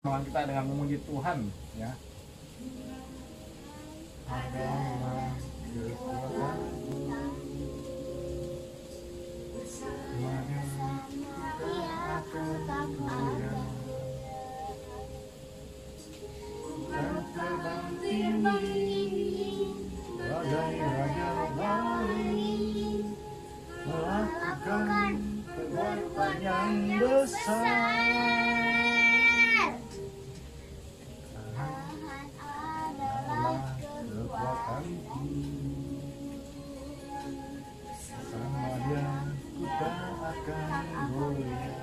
Semangat kita dengan memuji Tuhan, ya. Adalah kekuatan dan terbang tinggi bagai raja wali, melakukan perbuatan yang besar. Sama dia ku tak akan goyah,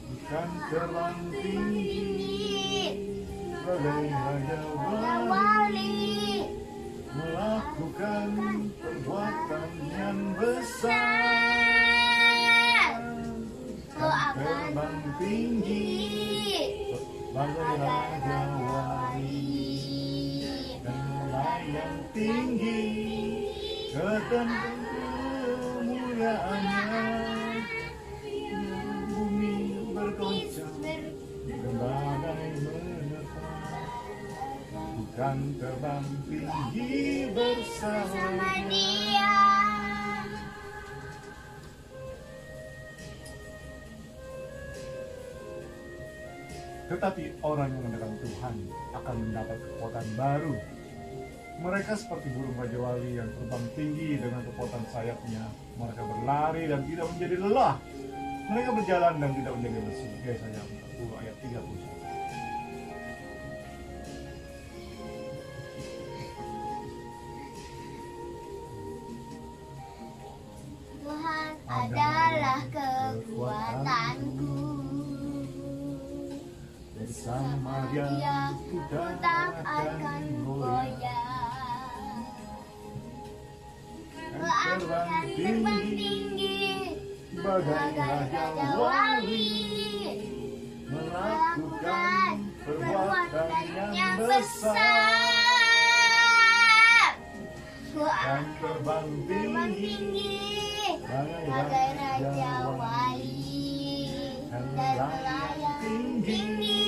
bukan terbang tinggi bagai raja wali, melakukan perbuatan yang besar. Ku akan terbang tinggi bagai raja wali dan melayang tinggi ke tempat kemuliaannya. Bumi bergoncang dan badai menerpa, bukan terbang tinggi bersama Dia. Tetapi orang yang mendekati Tuhan akan mendapat kekuatan baru. Mereka seperti burung raja wali yang terbang tinggi dengan kekuatan sayapnya. Mereka berlari dan tidak menjadi lelah. Mereka berjalan dan tidak menjadi lesu. Yesaya 40 ayat 31. Tuhan adalah kekuatanku. Bersama Dia ku tak akan goyah. Terbang tinggi bagai raja wali, melakukan perbuatan yang besar. Dan terbang tinggi bagai raja wali, dan melayang tinggi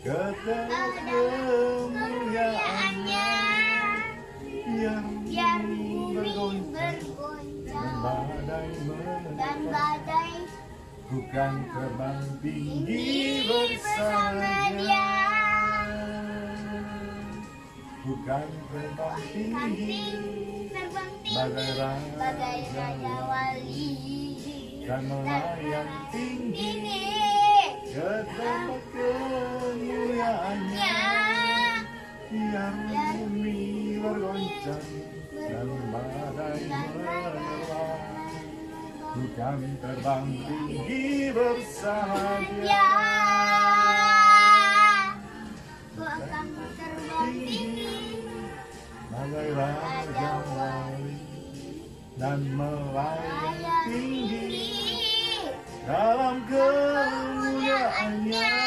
ke tempat kemuliaannya. Biar bumi bergoncang dan badai bukan terbang tinggi bersama Dia. Bukan terbang tinggi bagai raja wali dan melayang tinggi ke tempat kemuliaannya. Biar bumi bergoncang dan badai menerpa, bukan terbang tinggi bersama Dia. Ku akan terbang tinggi bagai raja wali dan melayang tinggi dalam kemuliaannya.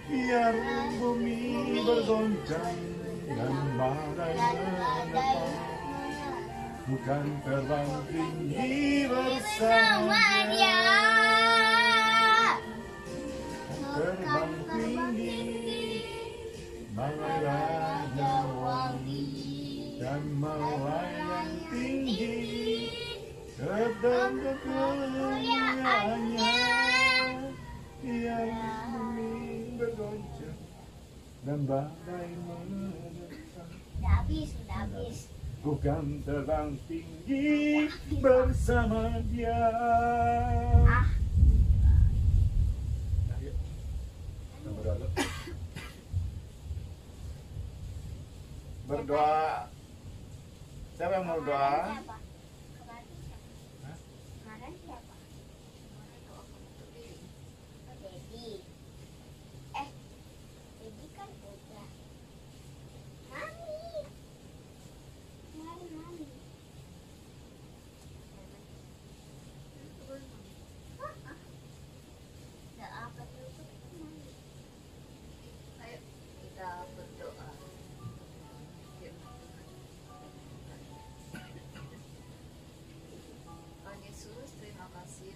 Biar bumi bergoncang dan badai menerpa, bukan terbang tinggi bersama Dia. Terbang tinggi bagai raja wali dan melayang tinggi ke tempat kemuliaannya. Biar bumi bergoncang dan badai menerpa, Sudah habis. bukan terbang tinggi bersama Dia. Ayo, kita berdoa. Berdoa. Siapa yang mau berdoa? Kemarin siapa? Dedi. Dedi kan udah. Mami. Mami. Udah apa dulu? Ayo kita berdoa. Tuhan Yesus, terima kasih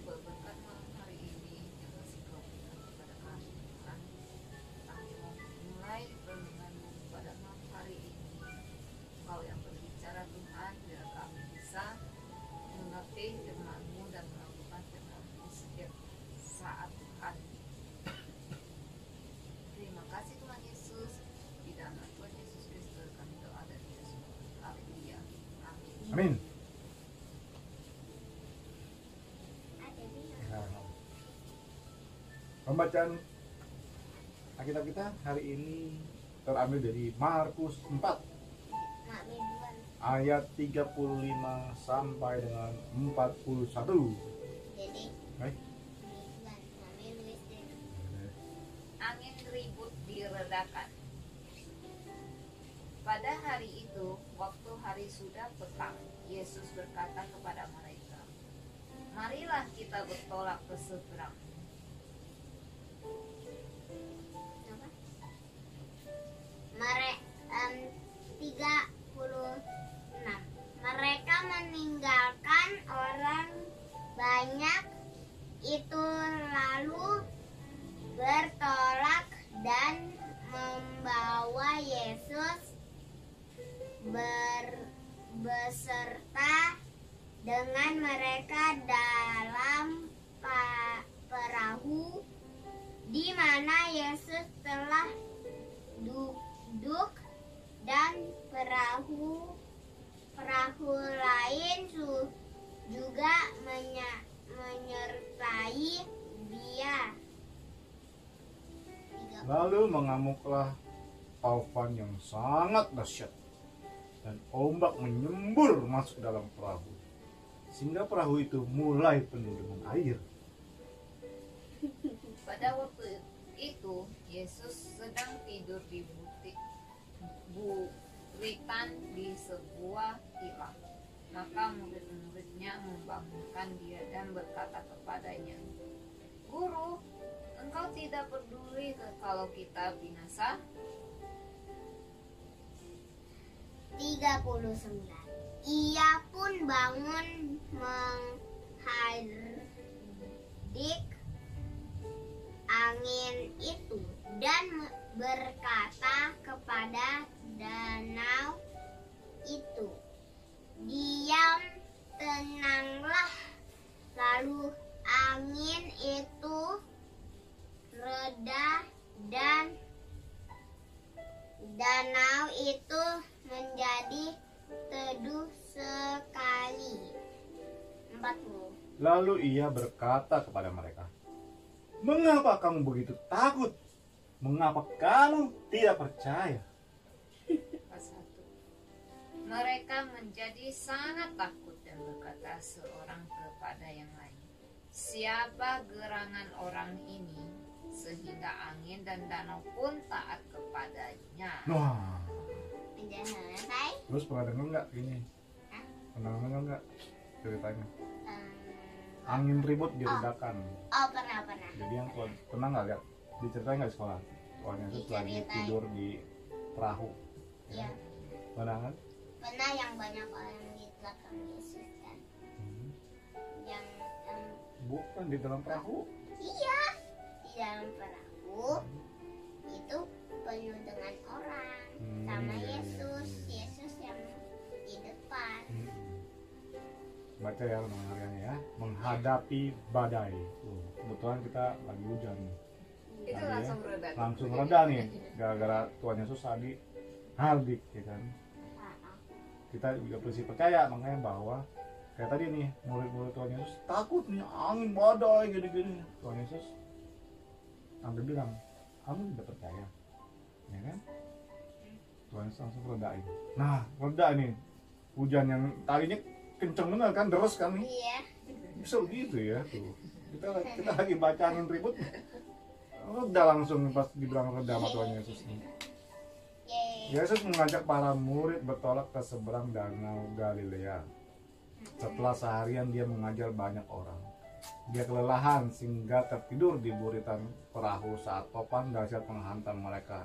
Pembacaan Alkitab kita hari ini terambil dari Markus 4 Mak Beduan. ayat 35 sampai dengan 41. Jadi Baik. Beduan. Mami nulis deh. Angin ribut diredakan. Pada hari itu, waktu hari sudah petang, Yesus berkata kepada mereka, "Marilah kita bertolak ke seberang." Apa? 36. Mereka meninggalkan orang banyak itu lalu bertolak dan membawa Yesus beserta dengan mereka dalam perahu di mana Yesus telah duduk, dan perahu lain juga menyertai dia. Lalu mengamuklah taufan yang sangat dahsyat dan ombak menyembur masuk dalam perahu sehingga perahu itu mulai penuh dengan air. Pada waktu itu, Yesus sedang tidur di buritan di sebuah tilam. Maka murid-muridnya membangunkan dia dan berkata kepadanya, "Guru, engkau tidak peduli kalau kita binasa?" 39. Ia pun bangun menghadik angin itu dan berkata kepada danau itu, "Diam, tenanglah." Lalu angin itu reda dan danau itu menjadi teduh sekali. 40. Lalu ia berkata kepada mereka, "Mengapa kamu begitu takut? Mengapa kamu tidak percaya?" Pas 1. Mereka menjadi sangat takut dan berkata seorang kepada yang lain, "Siapa gerangan orang ini sehingga angin dan danau pun taat kepadanya?" Wah, Udah selesai. terus pernah dengar nggak ini? Hah? Pernah dengar nggak ceritanya? Em, Angin ribut diredakan. Oh, pernah. Jadi yang pernah nggak lihat diceritain nggak di sekolah? Soalnya itu lagi Diceritain. tidur di perahu. Iya, Pernah kan? pernah yang banyak orang di belakang Yesus kan. Yang Bukan di dalam perahu. iya, di dalam perahu itu penuh dengan orang sama Iya. Yesus. Yesus yang di depan. Baca ya hariannya ya. Menghadapi badai. Kebetulan kita lagi hujan nih. Itu Tadi ya, langsung reda. langsung reda nih gara-gara Tuhan Yesus tadi hadik ya kan. Kita juga mesti percaya makanya bahwa kayak tadi nih murid-murid Tuhan Yesus takut nih angin badai gini-gini. Tuhan Yesus sampai bilang, "Kamu tidak percaya?" Ya kan? Tuhan Yesus langsung redain. Nah, reda nih. Hujan yang tadinya kenceng bener kan, deras kan nih. Iya. Bisa begitu ya tuh. Kita lagi baca angin ribut. Reda langsung pas dibilang reda sama Tuhan Yesus nih. Yeay. Yesus mengajak para murid bertolak ke seberang danau Galilea. Setelah seharian dia mengajar banyak orang. Dia kelelahan sehingga tertidur di buritan perahu saat topan dahsyat menghantam mereka.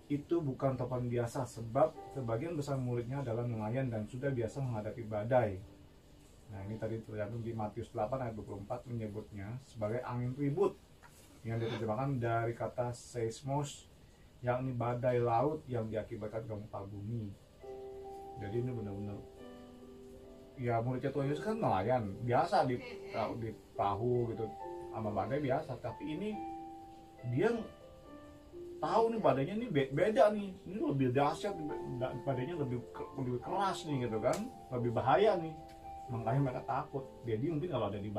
Itu bukan topan biasa sebab sebagian besar muridnya adalah nelayan dan sudah biasa menghadapi badai. Nah ini tadi tergantung di Matius 8 ayat 24 menyebutnya sebagai angin ribut yang diterjemahkan dari kata seismos, yakni badai laut yang diakibatkan gempa bumi. Jadi ini benar-benar ya muridnya Tuhan Yesus kan nelayan biasa di perahu gitu sama badai biasa, tapi ini dia tahu nih badainya ini beda nih, ini lebih dahsyat, badainya lebih keras nih gitu kan, lebih bahaya nih. makanya mereka takut. Jadi mungkin kalau ada di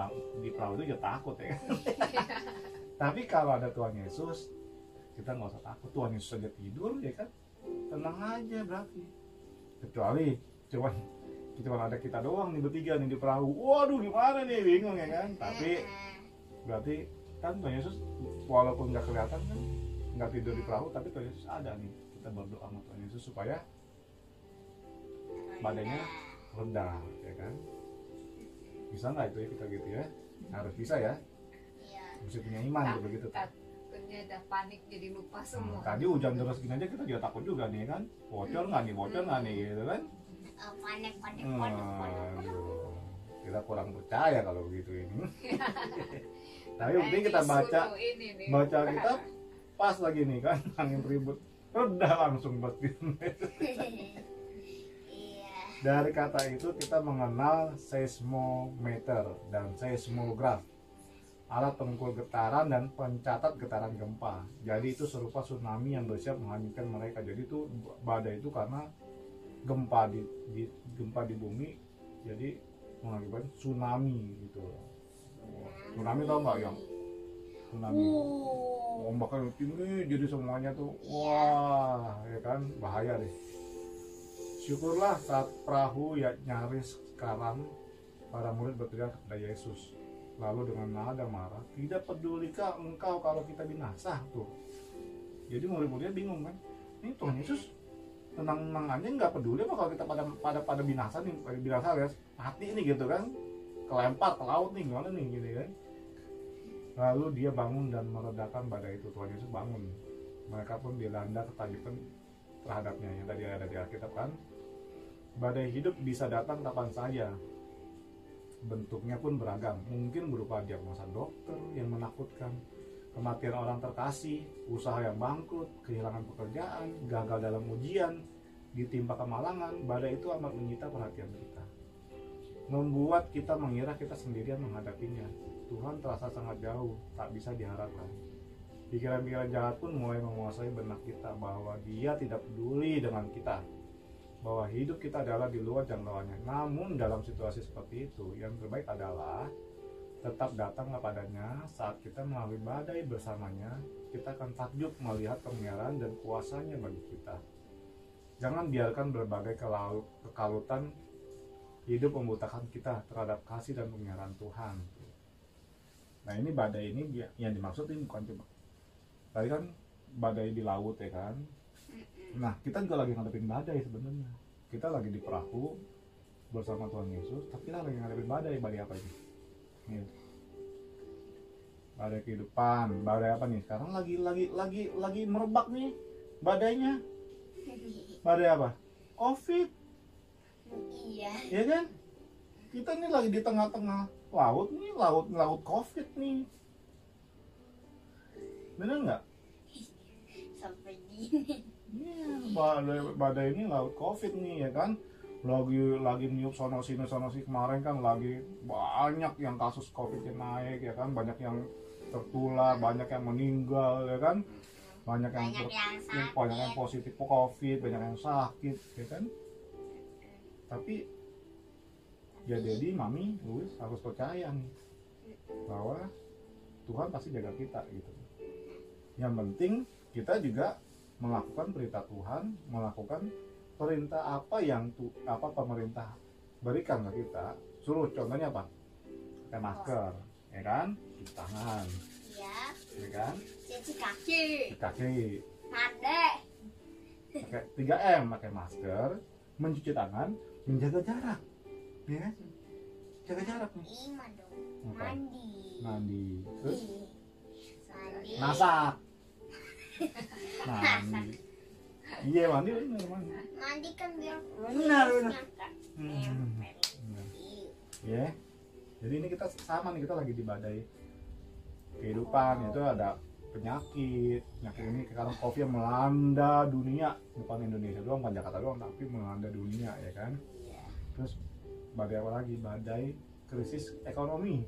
perahu itu ya takut ya kan. Tapi kalau ada Tuhan Yesus, kita nggak usah takut. Tuhan Yesus aja tidur ya kan, tenang aja berarti. Kecuali cuma ada kita doang nih bertiga nih di perahu. Waduh gimana nih, bingung ya kan. Tapi berarti kan Tuhan Yesus walaupun nggak kelihatan kan, nggak tidur di perahu, tapi Tuhan Yesus ada nih. Kita berdoa sama Tuhan Yesus supaya badainya reda ya kan. Bisa nggak itu ya kita gitu ya? Harus bisa ya. Iya. Mesti punya iman gitu begitu. Takutnya udah panik jadi lupa semua. Tadi hujan deras gini aja kita juga takut juga nih kan. Bocor nggak nih gitu kan? Panik. Aduh, kita kurang percaya kalau begitu ini. Tapi penting kita baca kitab pas lagi nih kan, angin ribut reda langsung pasti. Iya. Dari kata itu kita mengenal seismometer dan seismograf, alat pengukur getaran dan pencatat getaran gempa. Jadi itu serupa tsunami yang bersiap menghancurkan mereka. Jadi itu badai itu karena gempa di bumi, jadi mengakibatkan tsunami gitu. Tsunami tau nggak yang tsunami ombaknya tinggi jadi semuanya tuh wah ya kan, bahaya deh. Syukurlah saat perahu ya nyaris karam, para murid berteriak kepada Yesus lalu dengan nada marah, tidak pedulikah engkau kalau kita binasa tuh. Jadi murid-muridnya bingung kan, ini Tuhan Yesus tenang-tenang aja nggak peduli apa kalau kita pada binasa nih, ya mati nih gitu kan, kelempar ke laut nih gimana nih gitu kan. Lalu dia bangun dan meredakan badai itu. Tuhan Yesus bangun, mereka pun dilanda ketakutan terhadapnya. Yang tadi ada di Alkitab kan, badai hidup bisa datang kapan saja, bentuknya pun beragam, mungkin berupa diagnosa dokter yang menakutkan, kematian orang terkasih, usaha yang bangkrut, kehilangan pekerjaan, gagal dalam ujian, ditimpa kemalangan. Badai itu amat menyita perhatian kita, membuat kita mengira kita sendirian menghadapinya. Tuhan terasa sangat jauh, tak bisa diharapkan. Pikiran-pikiran jahat pun mulai menguasai benak kita bahwa Dia tidak peduli dengan kita, bahwa hidup kita adalah di luar jangkauannya. Namun dalam situasi seperti itu, yang terbaik adalah tetap datang kepadanya. Saat kita melalui badai bersamanya, kita akan takjub melihat kemeliharaan dan kuasanya bagi kita. Jangan biarkan berbagai kekalutan hidup membutakan kita terhadap kasih dan pemeliharaan Tuhan. Nah ini badai ini yang dimaksud ini bukan cuma tadi kan badai di laut ya kan. Nah kita juga lagi ngadepin badai sebenarnya. Kita lagi di perahu bersama Tuhan Yesus, tapi kita lagi ngadepin badai apa ini? Nih. Badai kehidupan, badai apa nih? Sekarang lagi merebak nih badainya. Badai apa? COVID. Iya. Ya kan? Kita nih lagi di tengah-tengah laut nih, laut COVID nih. Bener nggak? Sampai gini. Iya, badai ini laut COVID nih ya kan. Lagi niup sono sini kemarin kan lagi banyak yang kasus COVID-nya naik ya kan, banyak yang tertular, banyak yang meninggal ya kan. Banyak yang positif COVID, banyak yang sakit ya kan. Tapi ya jadi mami Luis harus percaya nih bahwa Tuhan pasti jaga kita gitu. Yang penting kita juga melakukan perintah Tuhan, melakukan perintah apa yang pemerintah berikan ke kita. Suruh contohnya apa? Pakai masker, ya kan? Cuci tangan, ya kan? Cuci kaki. Mandi. Pakai 3M, pakai masker, mencuci tangan, menjaga jarak. Ya, jaga jarak nih. Lima dong. Apa? Mandi. Terus Mandi. masak. Mandi. Iya mandi. Mandi kan biar Benar. nempel. Ya. Jadi ini kita sama nih, kita lagi di badai kehidupan. Itu ada penyakit ini sekarang COVID yang melanda dunia, bukan Indonesia doang, bukan Jakarta doang, tapi melanda dunia ya kan. Terus badai apa lagi? Badai krisis ekonomi.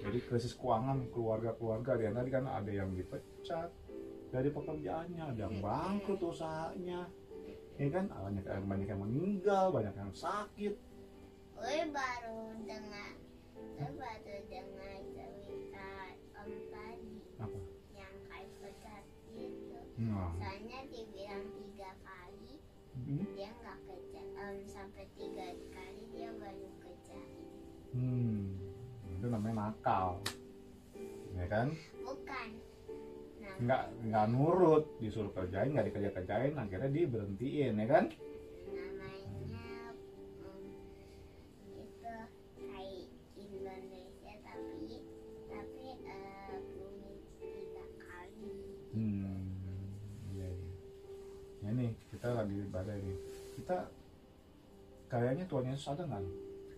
Jadi krisis keuangan keluarga di tadi kan ada yang dipecat dari pekerjaannya, ada yang bangkrut usahanya, ya kan, banyak yang meninggal, banyak yang sakit, gue baru dengar cerita Om tadi Apa? yang kayak pecat gitu. Nah. Soalnya dibilang 3 kali dia nggak kerja, sampai 3 kali dia baru kerjain. Itu namanya nakal, ya kan? Bukan. Nggak nurut, disuruh kerjain nggak dikerjain, akhirnya diberhentiin, ya kan? Namanya itu kayak Indonesia tapi bumi 3 kali. Iya. Ya nih kita lagi ibadah nih. Kita kayaknya Tuhan Yesus ada nggak?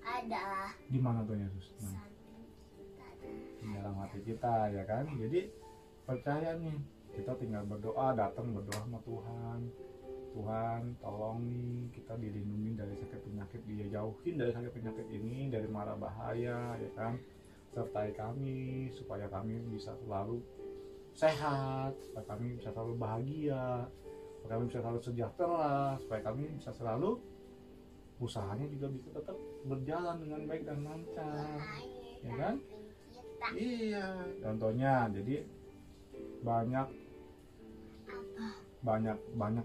Ada. Di mana Tuhan Yesus? Samping kita ada. Di dalam hati kita, ya kan? Jadi percaya nih, kita tinggal berdoa, datang berdoa sama Tuhan. Tuhan tolong nih kita dilindungi dari sakit penyakit, dia jauhin dari sakit penyakit ini, dari mara bahaya, ya kan? Sertai kami supaya kami bisa selalu sehat, supaya kami bisa selalu bahagia, supaya kami bisa selalu sejahtera, supaya kami bisa selalu usahanya juga bisa tetap berjalan dengan baik dan lancar, ya kan? Kita. Iya, contohnya jadi banyak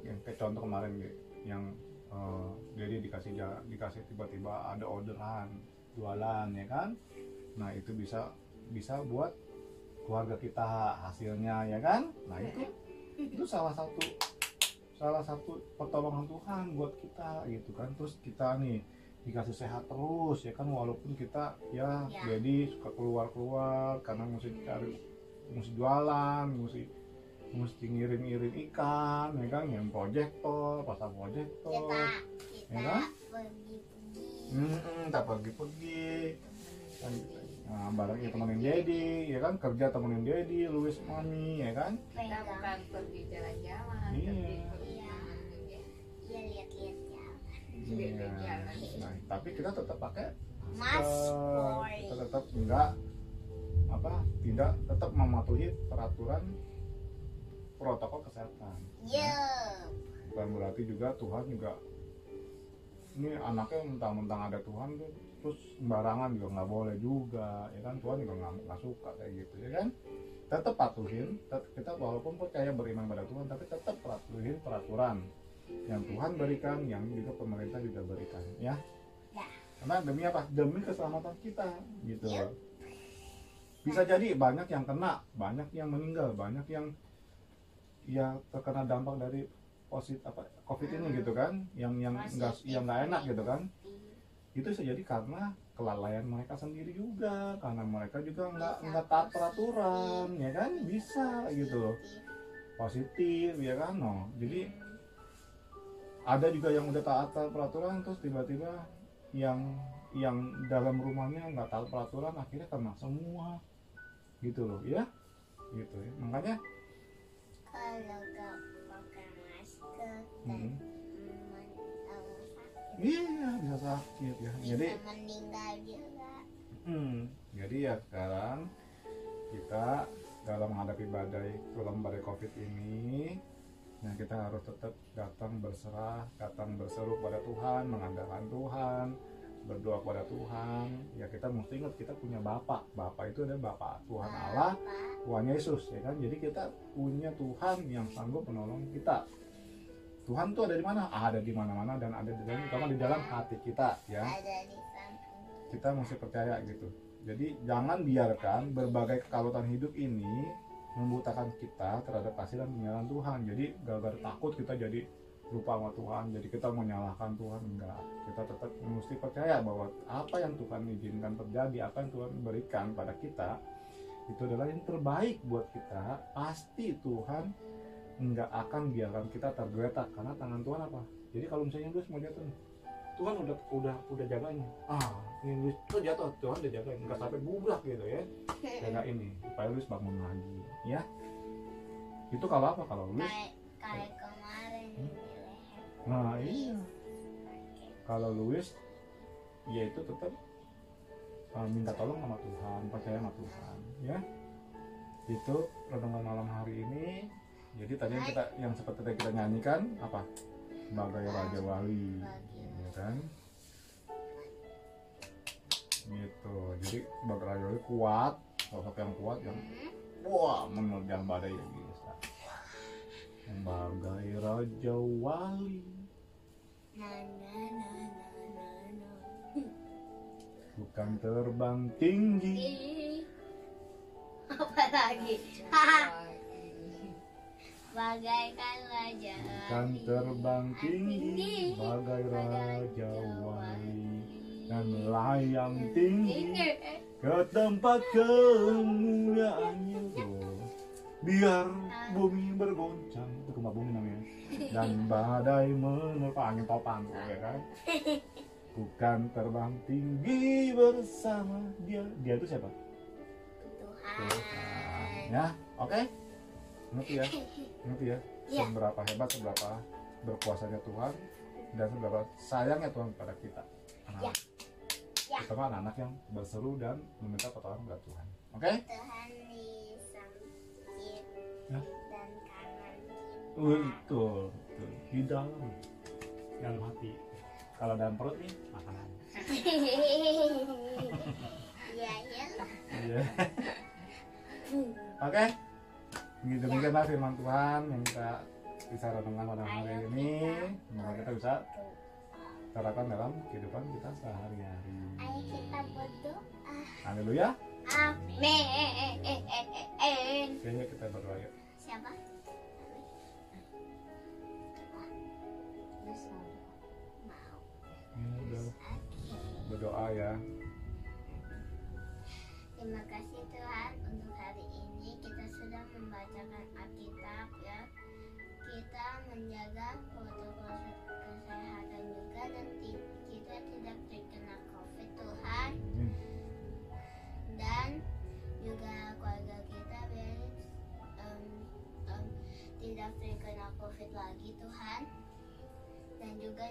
yang kayak contoh kemarin yang jadi dikasih tiba-tiba ada orderan jualan, ya kan? Nah itu bisa buat keluarga kita hasilnya, ya kan? Nah itu salah satu pertolongan Tuhan buat kita gitu kan. Terus kita nih dikasih sehat terus, ya kan, walaupun kita ya. Jadi suka keluar karena mesti jualan, mesti ngirim ikan, ya kan, yang proyektor, pasang proyektor, ya kan? Kita pergi kan, barangnya temenin Dedi, ya kan, kerja temenin Dedi, Louis, Mami, ya kan? Kita bukan pergi jalan-jalan, Iya. lihat-lihat ya. Nah, tapi kita tetap pakai Masker. kita tetap tidak mematuhi peraturan protokol kesehatan. Bukan berarti juga Tuhan juga ini anaknya mentang-mentang ada Tuhan tuh terus sembarangan juga nggak boleh juga, ya kan? Tuhan juga nggak suka kayak gitu, ya kan? Tetap patuhin, kita walaupun percaya beriman pada Tuhan tapi tetap patuhin peraturan yang Tuhan berikan, yang juga pemerintah juga berikan, ya. Karena demi apa? Demi keselamatan kita, gitu. Bisa jadi banyak yang kena, banyak yang meninggal, banyak yang ya terkena dampak dari COVID ini, gitu kan? Yang nggak enak, gitu kan? Itu bisa jadi karena kelalaian mereka sendiri juga, karena mereka juga nggak taat peraturan, ya kan? Bisa gitu loh, positif, ya kan? No, jadi ada juga yang udah taat peraturan terus tiba-tiba yang dalam rumahnya nggak taat peraturan, akhirnya kena semua, gitu loh, ya, gitu ya. Makanya kalau nggak pakai masker iya bisa sakit ya. Jadi meninggal juga. Jadi ya sekarang kita dalam menghadapi badai COVID ini, nah kita harus tetap datang berserah, datang berseru pada Tuhan, mengandalkan Tuhan, berdoa pada Tuhan. Ya kita mesti ingat kita punya Bapa itu adalah Bapa Tuhan Allah, Tuhan Yesus, ya kan. Jadi kita punya Tuhan yang sanggup menolong kita. Tuhan tuh ada di mana? Ada di mana-mana dan ada di dalam hati kita, ya. Ada di samping. Kita mesti percaya gitu. Jadi jangan biarkan berbagai kekalutan hidup ini membutakan kita terhadap kasih dan pengenalan Tuhan. Jadi gara-gara takut kita jadi lupa sama Tuhan, jadi kita menyalahkan Tuhan. Enggak, kita tetap mesti percaya bahwa apa yang Tuhan izinkan terjadi, apa yang Tuhan berikan pada kita itu adalah yang terbaik buat kita. Pasti Tuhan nggak akan biarkan kita tergeletak, karena tangan Tuhan apa? Jadi kalau misalnya Luis mau jatuh, Tuhan udah jagain. Ini Luis tuh jatuh, Tuhan udah jagain, nggak sampai bubrak gitu ya. Jaga ini supaya Luis bangun lagi, ya. Itu kalau apa? Kalau Luis kayak kemarin di leher. Nah iya, kalau Luis ya itu tetap minta tolong sama Tuhan, percaya sama Tuhan, ya. Itu renungan malam hari ini. Jadi tadi yang seperti kita nyanyikan apa? Sebagai Raja Wali, ya kan? Tuh, jadi Bapak Raja Wali kuat, sosok yang kuat yang wah menerjang badai ya bisa. Bagai Raja Wali. Bukan terbang tinggi. Apa lagi? Bagaikan raja. Bukan terbang tinggi. Bagai Raja Wali. Dan melayang tinggi ke tempat kemuliaannya tuh. Biar bumi bergoncang, itu gempa bumi namanya. Dan badai menerpa angin topan, ya kan? Bukan terbang tinggi bersama dia. Dia itu siapa? Tuhan. Ya, oke? Ngerti ya? Ngerti ya? Iya. Seberapa hebat, seberapa berkuasanya Tuhan, dan seberapa sayangnya Tuhan kepada kita. Ya. Ya. Terutama anak-anak yang berseru dan meminta pertolongan kepada Tuhan. Oke? Tuhan di samping Ya. dan kanan kita. Betul, betul. Di dalam hati. Kalau dalam perut nih makanan. Iya, iya lah. Iya. Oke. Demikianlah firman Tuhan yang kita bisa renungkan pada hari ini. Semoga kita bisa terapkan dalam kehidupan kita sehari-hari. Ayo kita berdoa. Haleluya. Amin. Oke, kita berdoa yuk. Siapa? Mau. Udah Oke. berdoa ya. Terima kasih Tuhan untuk hari ini kita sudah membacakan Alkitab ya. Kita menjaga protokol kesehatan juga dan kita tidak terkena COVID Tuhan. Dan juga keluarga kita biar tidak terkena COVID lagi Tuhan. Dan juga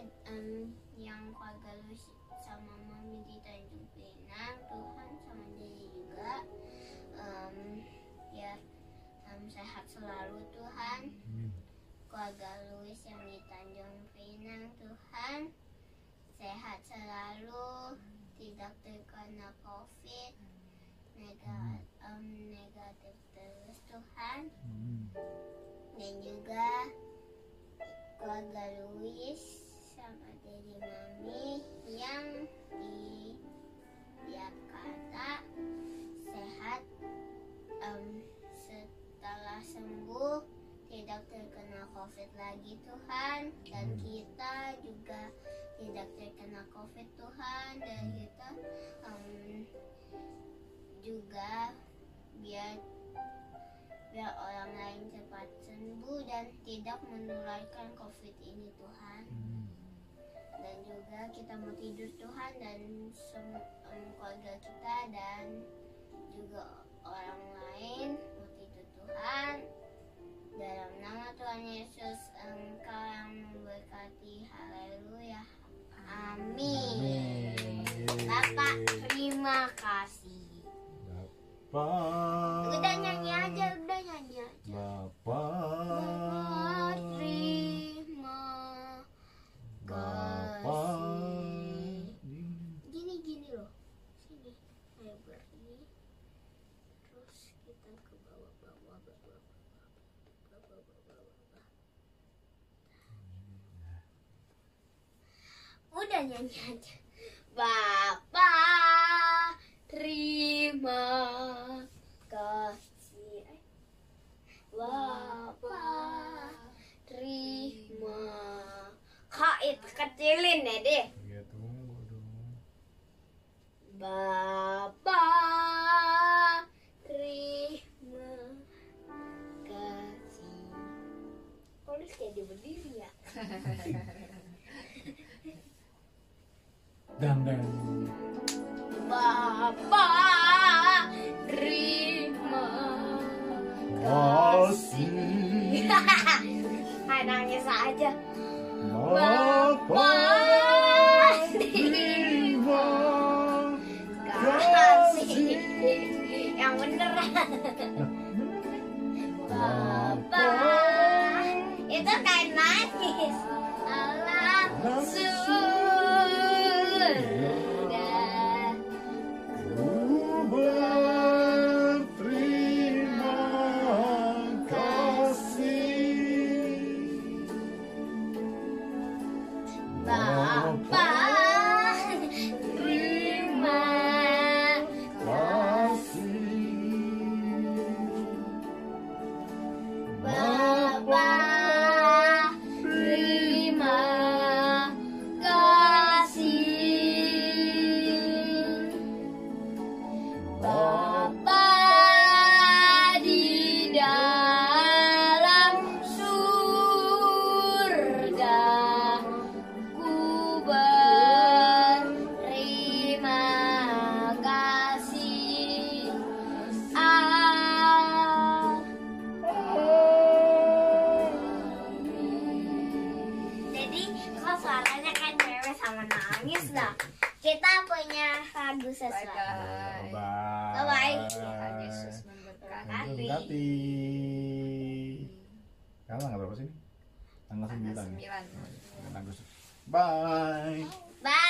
yang keluarga lu sama mami di Tanjung Pinang Tuhan, sama Dedi juga sehat selalu Tuhan. Keluarga Luis yang di Tanjung Pinang Tuhan sehat selalu, tidak terkena COVID, negatif terus Tuhan. Dan juga keluarga Luis sama Dedi Mami yang di Jakarta sehat, setelah sembuh tidak terkena COVID lagi Tuhan. Dan kita juga tidak terkena COVID Tuhan. Dan kita juga biar orang lain cepat sembuh dan tidak menularkan COVID ini Tuhan. Dan juga kita mau tidur Tuhan, dan keluarga kita dan juga orang lain mau tidur Tuhan. Dalam nama Tuhan Yesus Engkau yang memberkati. Haleluya. Amin. Bapak terima kasih. Bapak. Udah nyanyi aja. Bapak terima kasih. Gini loh. Sini. Ayo berdiri. Terus kita ke bawah. Udah nyanyi aja. Bapak terima kasih. Bapak terima. Kait kecilin ya deh. Ya tunggu dong. Bapak terima kasih. Polis jadi berdiri ya. Dan Bapak terima kasih. Hai, nangis aja. Bapak terima kasih. Yang bener. Bapak itu kayak nangis. Allah surga suaranya kayak cewek sama nangis dah. Kita punya lagu sesuatu. Bye-bye. Bye-bye. Tuhan Yesus memberkati. Berkati. Sekarang tanggal berapa sih? Tanggal Tanggal 9. 9. Agustus. Bye. Bye.